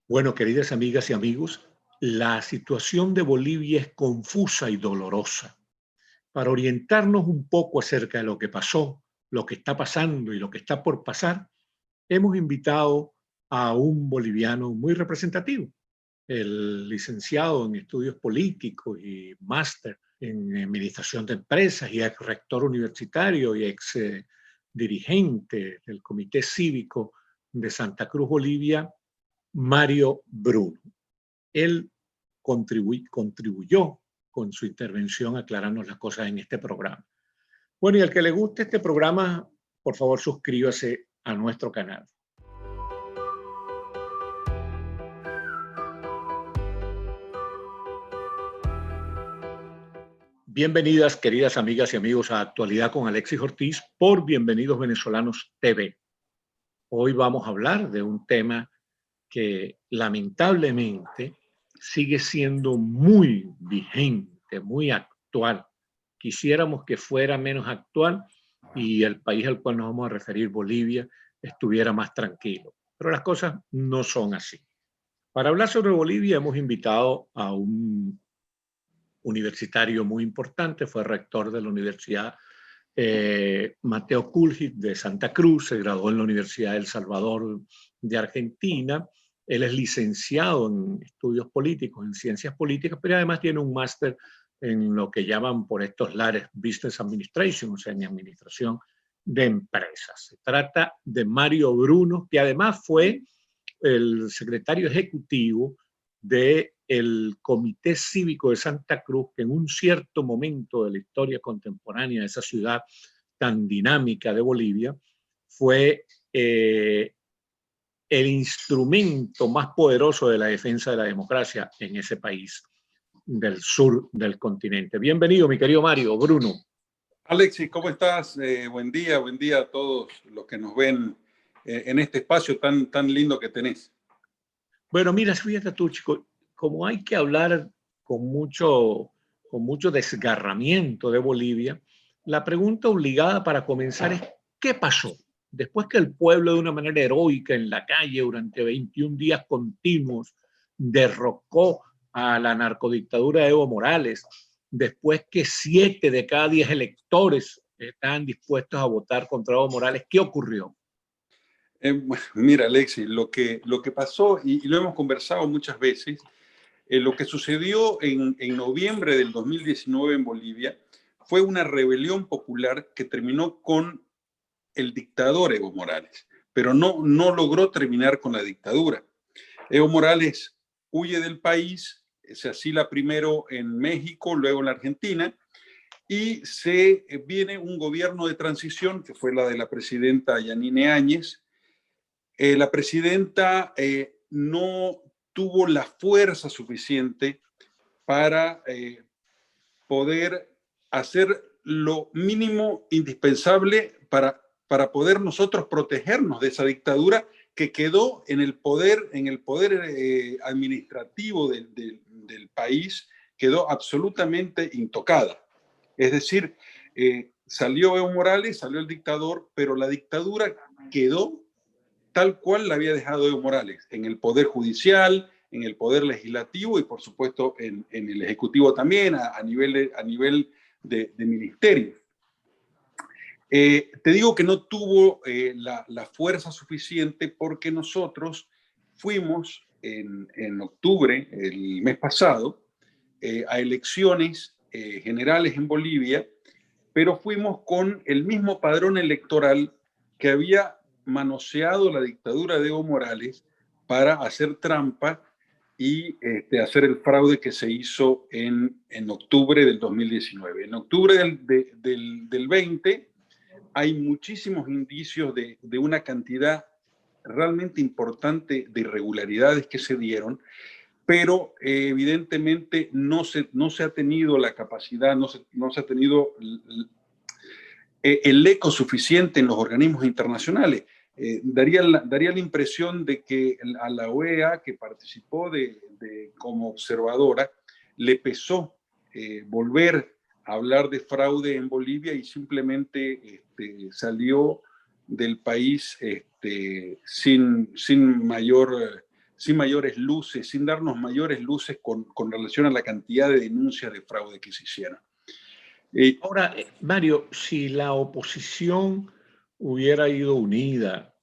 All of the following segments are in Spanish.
Bueno, queridas amigas y amigos, la situación de Bolivia es confusa y dolorosa. Para orientarnos un poco acerca de lo que pasó, lo que está pasando y lo que está por pasar, hemos invitado a un boliviano muy representativo, el licenciado en estudios políticos y máster en administración de empresas y ex rector universitario y ex dirigente del Comité Cívico de Santa Cruz, Bolivia, Mario Bruno. Él contribuyó con su intervención a aclararnos las cosas en este programa. Bueno, y al que le guste este programa, por favor suscríbase a nuestro canal. Bienvenidas, queridas amigas y amigos, a Actualidad con Alexis Ortiz por Bienvenidos Venezolanos TV. Hoy vamos a hablar de un tema que lamentablemente sigue siendo muy vigente, muy actual. Quisiéramos que fuera menos actual y el país al cual nos vamos a referir, Bolivia, estuviera más tranquilo. Pero las cosas no son así. Para hablar sobre Bolivia hemos invitado a un universitario muy importante, fue rector de la Universidad Mateo Kulhik de Santa Cruz, se graduó en la Universidad de El Salvador de Argentina. Él es licenciado en estudios políticos, en ciencias políticas, pero además tiene un máster en lo que llaman por estos lares Business Administration, o sea, en administración de empresas. Se trata de Mario Bruno, que además fue el secretario ejecutivo del Comité Cívico de Santa Cruz, que en un cierto momento de la historia contemporánea de esa ciudad tan dinámica de Bolivia, fue el instrumento más poderoso de la defensa de la democracia en ese país del sur del continente. Bienvenido, mi querido Mario Bruno. Alexis, ¿cómo estás? Buen día a todos los que nos ven en este espacio tan lindo que tenés. Bueno, mira, fíjate tú, chico, como hay que hablar con mucho desgarramiento de Bolivia, la pregunta obligada para comenzar es, ¿qué pasó? Después que el pueblo de una manera heroica en la calle durante 21 días continuos derrocó a la narcodictadura de Evo Morales, después que 7 de cada 10 electores estaban dispuestos a votar contra Evo Morales, ¿qué ocurrió? Mira, Alexis, lo que pasó, y lo hemos conversado muchas veces, lo que sucedió en noviembre del 2019 en Bolivia fue una rebelión popular que terminó con el dictador Evo Morales, pero no logró terminar con la dictadura. Evo Morales huye del país, se asila primero en México, luego en la Argentina, y se viene un gobierno de transición, que fue la de la presidenta Yanine Áñez. La presidenta no tuvo la fuerza suficiente para poder hacer lo mínimo indispensable para poder nosotros protegernos de esa dictadura que quedó en el poder administrativo del país, quedó absolutamente intocada. Es decir, salió Evo Morales, salió el dictador, pero la dictadura quedó tal cual la había dejado Evo Morales, en el poder judicial, en el poder legislativo y por supuesto en el ejecutivo también, a nivel de ministerio. Te digo que no tuvo la fuerza suficiente porque nosotros fuimos en octubre, el mes pasado, a elecciones generales en Bolivia, pero fuimos con el mismo padrón electoral que había manoseado la dictadura de Evo Morales para hacer trampa y hacer el fraude que se hizo en octubre del 2019. En octubre del 20 hay muchísimos indicios de una cantidad realmente importante de irregularidades que se dieron, pero evidentemente no se ha tenido la capacidad, no se ha tenido el eco suficiente en los organismos internacionales. Daría la impresión de que a la OEA, que participó como observadora, le pesó volver a hablar de fraude en Bolivia y simplemente salió del país sin mayor sin mayores luces, sin darnos mayores luces con relación a la cantidad de denuncias de fraude que se hicieron. Ahora, Mario, si la oposición hubiera ido unida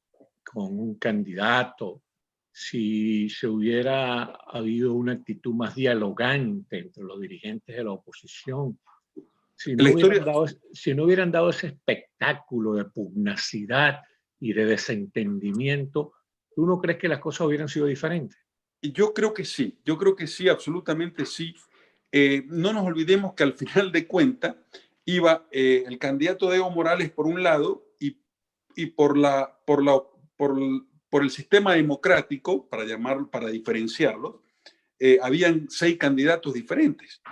con un candidato, si se hubiera habido una actitud más dialogante entre los dirigentes de la oposición, La historia, si no hubieran dado ese espectáculo de pugnacidad y de desentendimiento, ¿tú no crees que las cosas hubieran sido diferentes? yo creo que sí, absolutamente sí. No nos olvidemos que al final de cuentas iba el candidato de Evo Morales por un lado y por el sistema democrático, para diferenciarlos, habían 6 candidatos diferentes.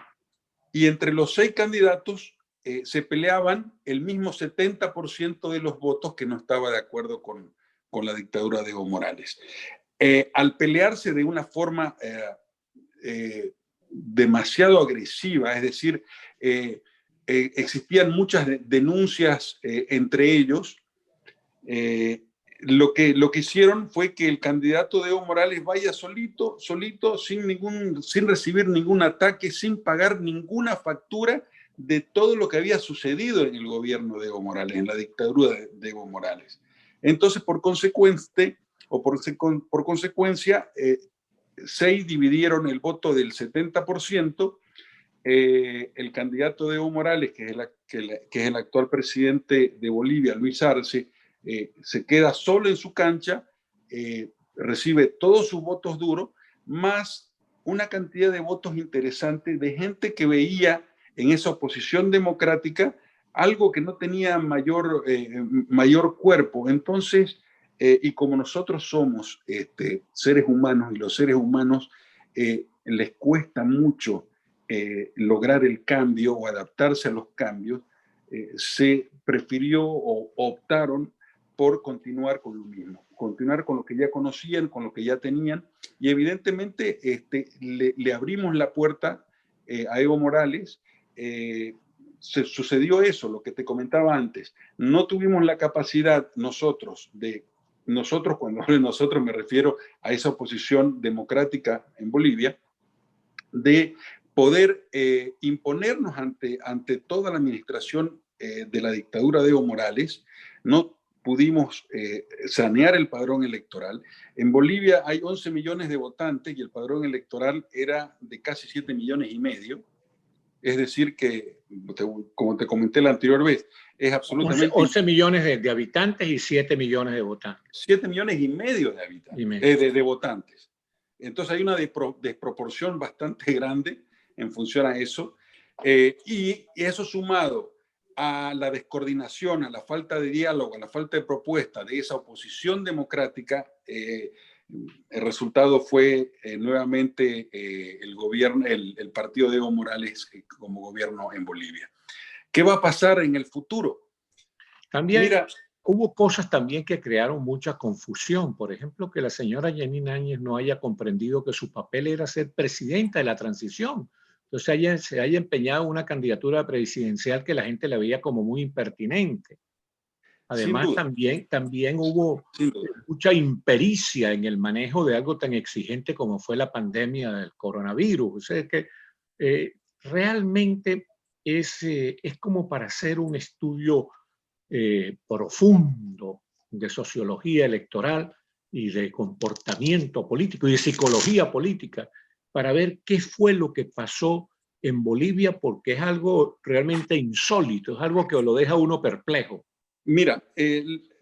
Y entre los 6 candidatos se peleaban el mismo 70% de los votos que no estaba de acuerdo con la dictadura de Evo Morales. Al pelearse de una forma demasiado agresiva, es decir, existían muchas denuncias entre ellos, lo que hicieron fue que el candidato de Evo Morales vaya solito, sin recibir ningún ataque, sin pagar ninguna factura de todo lo que había sucedido en el gobierno de Evo Morales, en la dictadura de Evo Morales. Entonces, por consecuencia, 6 dividieron el voto del 70%. El candidato de Evo Morales, que es el actual presidente de Bolivia, Luis Arce, se queda solo en su cancha, recibe todos sus votos duros, más una cantidad de votos interesantes de gente que veía en esa oposición democrática algo que no tenía mayor cuerpo. Entonces, y como nosotros somos seres humanos, y los seres humanos les cuesta mucho lograr el cambio o adaptarse a los cambios, se prefirió o optaron por continuar con lo mismo, continuar con lo que ya conocían, con lo que ya tenían, y evidentemente le abrimos la puerta a Evo Morales. Sucedió eso, lo que te comentaba antes. No tuvimos la capacidad nosotros, cuando hablo de nosotros me refiero a esa oposición democrática en Bolivia, de poder imponernos ante toda la administración de la dictadura de Evo Morales. No pudimos sanear el padrón electoral. En Bolivia hay 11 millones de votantes y el padrón electoral era de casi 7,5 millones. Es decir que, como te comenté la anterior vez, es absolutamente... 11 millones de habitantes y 7 millones de votantes. 7,5 millones de habitantes, de votantes. Entonces hay una desproporción bastante grande en función a eso. Y eso sumado a la descoordinación, a la falta de diálogo, a la falta de propuesta de esa oposición democrática, el resultado fue nuevamente el gobierno, el partido de Evo Morales como gobierno en Bolivia. ¿Qué va a pasar en el futuro? También mira, hubo cosas también que crearon mucha confusión. Por ejemplo, que la señora Yanine Áñez no haya comprendido que su papel era ser presidenta de la transición. Entonces se haya empeñado en una candidatura presidencial que la gente la veía como muy impertinente. Además, también hubo mucha impericia en el manejo de algo tan exigente como fue la pandemia del coronavirus. O sea, que realmente es como para hacer un estudio profundo de sociología electoral y de comportamiento político y de psicología política para ver qué fue lo que pasó en Bolivia, porque es algo realmente insólito, es algo que lo deja uno perplejo. Mira,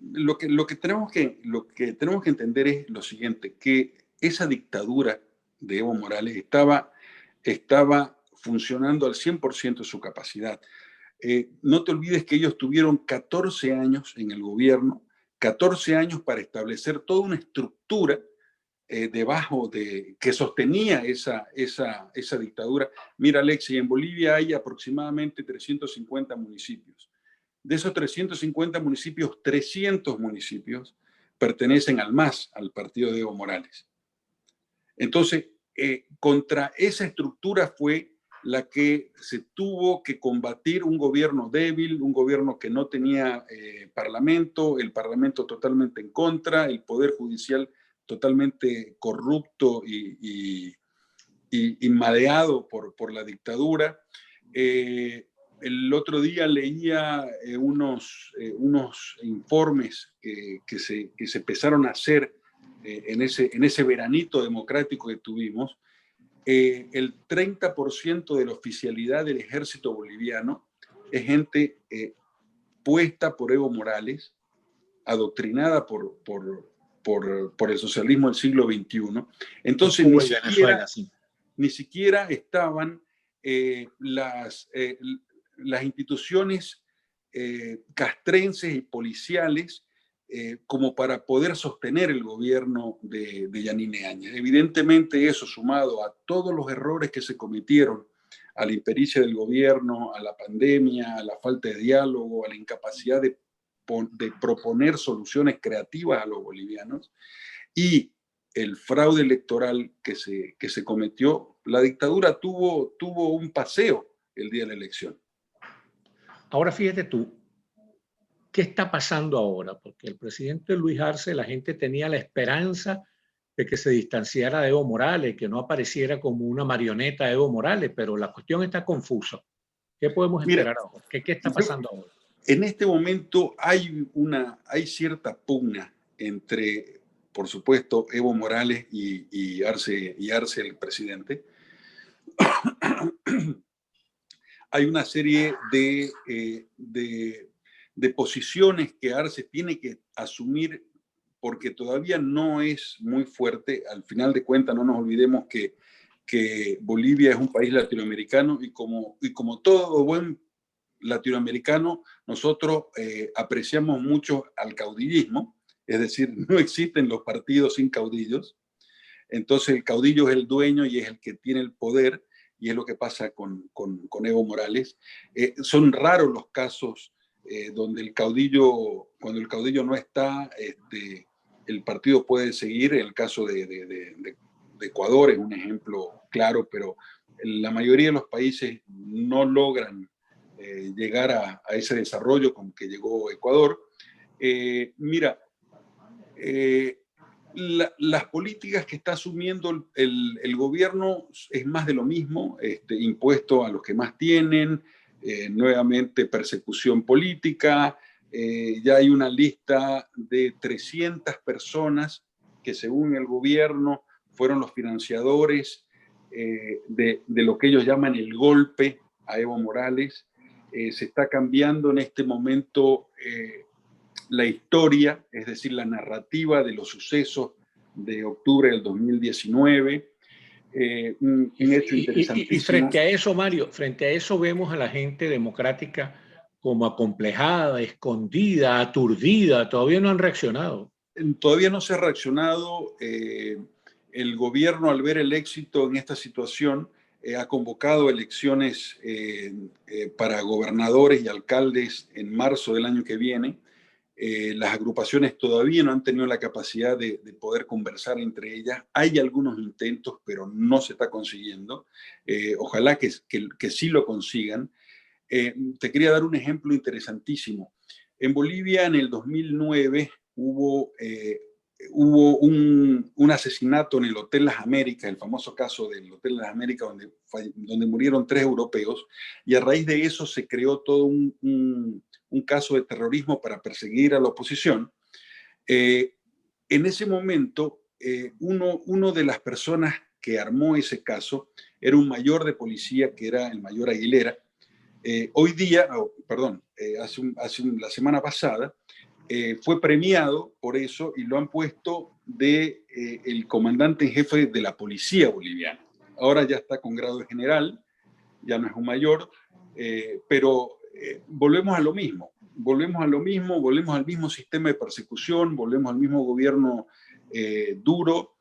lo que tenemos que entender es lo siguiente, que esa dictadura de Evo Morales estaba funcionando al 100% de su capacidad. No te olvides que ellos tuvieron 14 años en el gobierno, 14 años para establecer toda una estructura que sostenía esa dictadura. Mira, Alexi, en Bolivia hay aproximadamente 350 municipios. De esos 350 municipios, 300 municipios pertenecen al MAS, al partido de Evo Morales. Entonces, contra esa estructura fue la que se tuvo que combatir un gobierno débil, un gobierno que no tenía parlamento, el parlamento totalmente en contra, el poder judicial totalmente corrupto y mareado por la dictadura. El otro día leía unos informes que se empezaron a hacer en ese veranito democrático que tuvimos. El 30% de la oficialidad del ejército boliviano es gente puesta por Evo Morales, adoctrinada por el socialismo del siglo XXI. Entonces, Cuba y Venezuela, sí. Ni siquiera estaban las instituciones castrenses y policiales como para poder sostener el gobierno de Yanine Áñez. Evidentemente eso, sumado a todos los errores que se cometieron, a la impericia del gobierno, a la pandemia, a la falta de diálogo, a la incapacidad de proponer soluciones creativas a los bolivianos, y el fraude electoral que se cometió, la dictadura tuvo un paseo el día de la elección. Ahora fíjate tú, ¿qué está pasando ahora? Porque el presidente Luis Arce, la gente tenía la esperanza de que se distanciara de Evo Morales, que no apareciera como una marioneta de Evo Morales, pero la cuestión está confusa. ¿Qué podemos esperar ahora? ¿Qué está pasando ahora? En este momento hay cierta pugna entre, por supuesto, Evo Morales y Arce el presidente. Hay una serie de posiciones que Arce tiene que asumir porque todavía no es muy fuerte. Al final de cuentas, no nos olvidemos que Bolivia es un país latinoamericano y como todo buen latinoamericano, nosotros apreciamos mucho al caudillismo, es decir, no existen los partidos sin caudillos. Entonces el caudillo es el dueño y es el que tiene el poder, y es lo que pasa con Evo Morales. Son raros los casos donde cuando el caudillo no está, el partido puede seguir. El caso de Ecuador es un ejemplo claro, pero la mayoría de los países no logran llegar a ese desarrollo con que llegó Ecuador. Mira, las políticas que está asumiendo el gobierno es más de lo mismo, impuesto a los que más tienen, nuevamente persecución política. Ya hay una lista de 300 personas que, según el gobierno, fueron los financiadores de lo que ellos llaman el golpe a Evo Morales. Se está cambiando en este momento la historia, es decir, la narrativa de los sucesos de octubre del 2019. Un hecho interesantísimo. Y frente a eso, Mario, frente a eso vemos a la gente democrática como acomplejada, escondida, aturdida. Todavía no han reaccionado. Todavía no se ha reaccionado. El gobierno, al ver el éxito en esta situación, ha convocado elecciones para gobernadores y alcaldes en marzo del año que viene. Las agrupaciones todavía no han tenido la capacidad de poder conversar entre ellas. Hay algunos intentos, pero no se está consiguiendo. Ojalá que sí lo consigan. Te quería dar un ejemplo interesantísimo. En Bolivia, en el 2009, hubo un asesinato en el Hotel Las Américas, el famoso caso del Hotel Las Américas, donde murieron 3 europeos, y a raíz de eso se creó todo un caso de terrorismo para perseguir a la oposición. En ese momento, uno de las personas que armó ese caso era un mayor de policía, que era el mayor Aguilera. Hoy día, la semana pasada, fue premiado por eso y lo han puesto el comandante en jefe de la policía boliviana. Ahora ya está con grado de general, ya no es un mayor, pero volvemos a lo mismo, volvemos al mismo sistema de persecución, volvemos al mismo gobierno duro,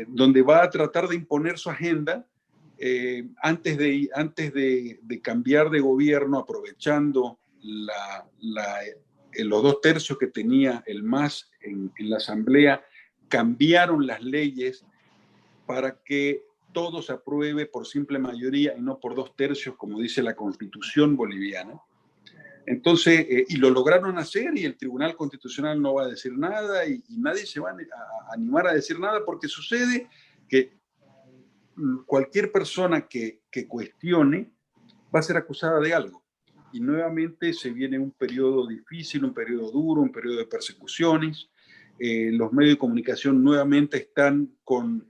donde va a tratar de imponer su agenda antes de cambiar de gobierno, aprovechando los 2/3 que tenía el MAS en la Asamblea. Cambiaron las leyes para que todo se apruebe por simple mayoría y no por 2/3, como dice la Constitución boliviana. Entonces, y lo lograron hacer y el Tribunal Constitucional no va a decir nada y nadie se va a animar a decir nada porque sucede que cualquier persona que cuestione va a ser acusada de algo. Y nuevamente se viene un periodo difícil, un periodo duro, un periodo de persecuciones. Los medios de comunicación nuevamente están con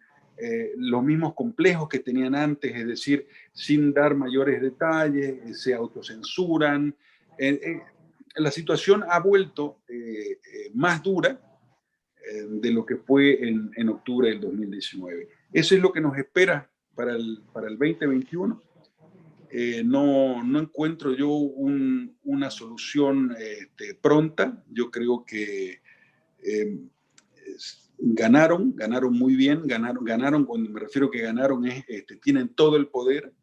los mismos complejos que tenían antes, es decir, sin dar mayores detalles, se autocensuran. La situación ha vuelto más dura de lo que fue en octubre del 2019. Eso es lo que nos espera para el 2021. No encuentro yo una solución pronta. Yo creo que ganaron muy bien, ganaron, cuando me refiero a que ganaron es, tienen todo el poder,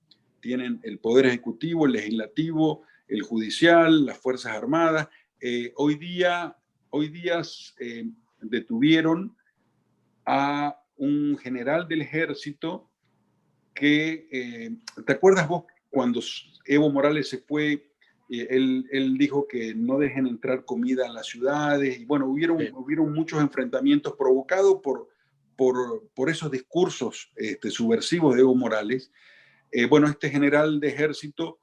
tienen el poder ejecutivo, el legislativo, el judicial, las Fuerzas Armadas. Hoy día detuvieron a un general del ejército que, ¿te acuerdas vos cuando Evo Morales se fue? Él dijo que no dejen entrar comida a las ciudades, y bueno, hubieron muchos enfrentamientos provocados por esos discursos subversivos de Evo Morales. Bueno, este general de ejército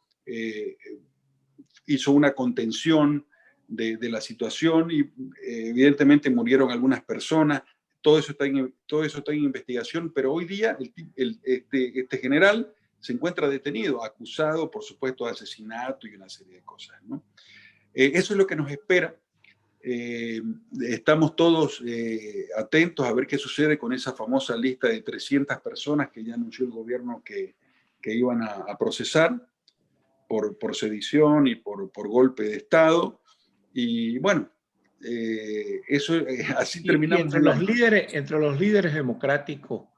hizo una contención de la situación y evidentemente murieron algunas personas. Todo eso está en investigación, pero hoy día este general se encuentra detenido, acusado, por supuesto, de asesinato y una serie de cosas, ¿no? Eso es lo que nos espera. Estamos todos atentos a ver qué sucede con esa famosa lista de 300 personas que ya anunció el gobierno que iban a procesar por sedición y por golpe de Estado. Y bueno, eso así terminamos. Entre los líderes democráticos,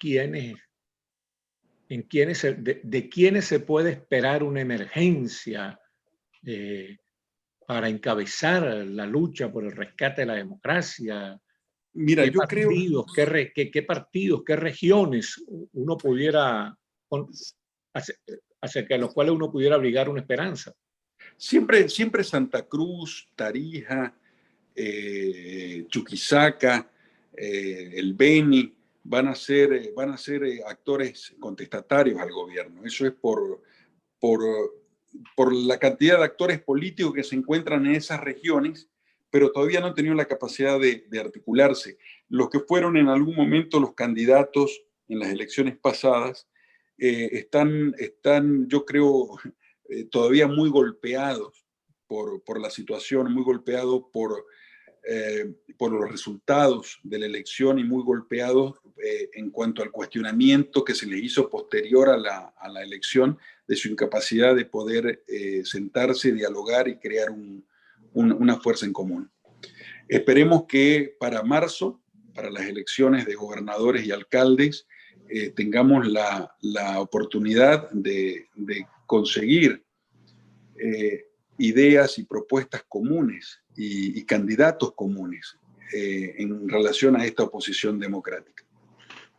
de quiénes se puede esperar una emergencia para encabezar la lucha por el rescate de la democracia? Mira, ¿Qué partidos, qué partidos, qué regiones uno pudiera, acerca de los cuales uno pudiera abrigar una esperanza? Siempre Santa Cruz, Tarija, Chuquisaca, el Beni, van a ser actores contestatarios al gobierno. Eso es por la cantidad de actores políticos que se encuentran en esas regiones, pero todavía no han tenido la capacidad de articularse. Los que fueron en algún momento los candidatos en las elecciones pasadas están, yo creo, todavía muy golpeados por la situación, muy golpeados por los resultados de la elección y muy golpeados en cuanto al cuestionamiento que se les hizo posterior a la elección de su incapacidad de poder sentarse, dialogar y crear una fuerza en común. Esperemos que para marzo, para las elecciones de gobernadores y alcaldes, tengamos la oportunidad de conseguir ideas y propuestas comunes y candidatos comunes en relación a esta oposición democrática.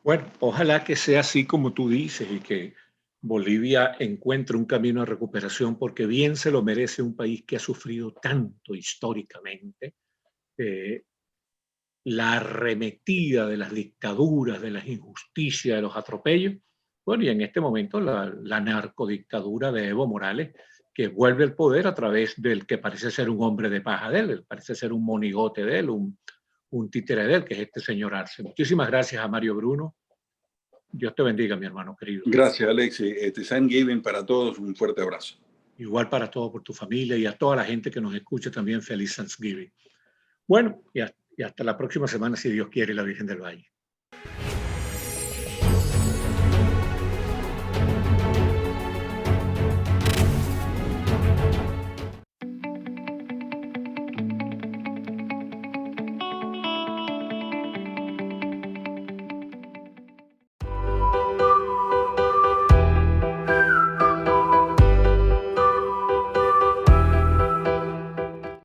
Bueno, ojalá que sea así como tú dices y que Bolivia encuentre un camino de recuperación, porque bien se lo merece un país que ha sufrido tanto históricamente. La arremetida de las dictaduras, de las injusticias, de los atropellos. Bueno, y en este momento la narcodictadura de Evo Morales, que vuelve al poder a través del que parece ser un hombre de paja de él, parece ser un monigote de él, un títere de él, que es este señor Arce. Muchísimas gracias a Mario Bruno. Dios te bendiga, mi hermano querido. Gracias, Alexis. Thanksgiving para todos, un fuerte abrazo. Igual para todos, por tu familia y a toda la gente que nos escucha también, feliz Thanksgiving. Bueno, y hasta la próxima semana, si Dios quiere, la Virgen del Valle.